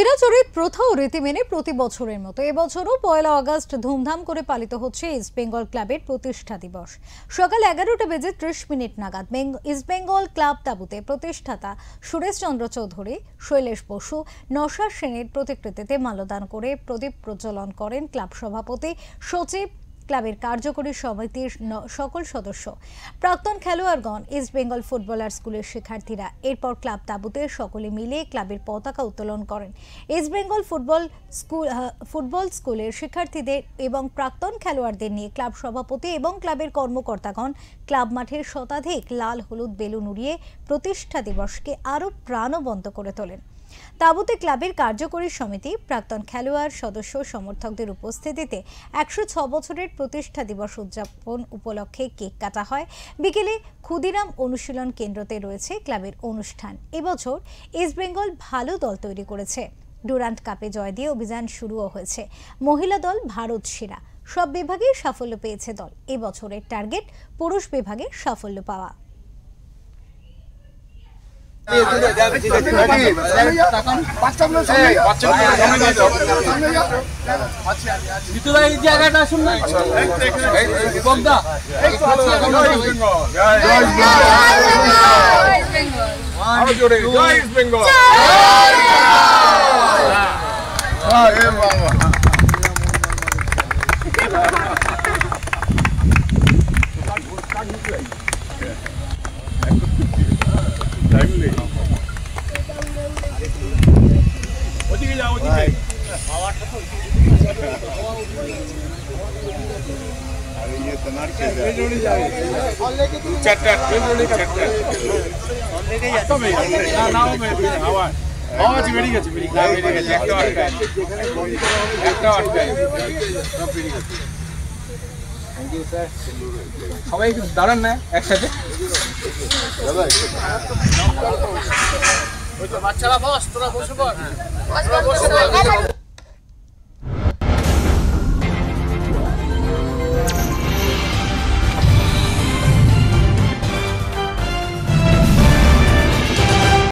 চিরাচরিত প্রথা ও রীতি মেনে প্রতি বছরের মতো এবছরও ১লা আগস্ট ধুমধাম করে পালিত হচ্ছে ইস্ট বেঙ্গল ক্লাবের প্রতিষ্ঠা দিবস। সকাল ১১:৩০ নাগাদ ইস্ট বেঙ্গল ক্লাব তাঁবুতে প্রতিষ্ঠাতা সুরেশ চন্দ্র চৌধুরী, শৈলেশ বসু, নশা সেনের প্রতিকৃতিতে মাল্যদান করে প্রদীপ প্রজ্বলন করেন ক্লাব সভাপতি, সচিব, ক্লাবের কার্যকরী সমিতির সকল সদস্য, প্রাক্তন খেলোয়াড়গণ, ইস্ট বেঙ্গল ফুটবলার স্কুলের শিক্ষার্থীরা। এরপর ক্লাব তাঁবুতে সকলে মিলে ক্লাবের পতাকা উত্তোলন করেন। ইস্ট বেঙ্গল ফুটবল স্কুলের শিক্ষার্থীদের এবং প্রাক্তন খেলোয়াড়দের নিয়ে ক্লাব সভাপতি এবং ক্লাবের কর্মকর্তাগণ ক্লাব মাঠের শতাধিক লাল হলুদ বেলুন উড়িয়ে প্রতিষ্ঠা দিবসকে আরও প্রাণবন্ত করে তোলেন। তাঁবুতে ক্লাবের কার্যকরী সমিতি, প্রাক্তন খেলোয়াড়, সদস্য, সমর্থকদের উপস্থিতিতে ১০৬ বছরের প্রতিষ্ঠা দিবস উদযাপন উপলক্ষে কেক কাটা হয়। বিকেলে ক্ষুদিরাম অনুশীলন কেন্দ্রতে রয়েছে ক্লাবের অনুষ্ঠান। এবছর ইস্ট বেঙ্গল ভালো দল তৈরি করেছে। ডুরান্ট কাপে জয় দিয়ে অভিযান শুরুও হয়েছে। মহিলা দল ভারত সেরা, সব বিভাগে সাফল্য পেয়েছে দল। এবছরের টার্গেট পুরুষ বিভাগে সাফল্য পাওয়া। সবাই দাঁড়ান না একসাথে। বাচ্চারা বস, তোরা বসে পড়।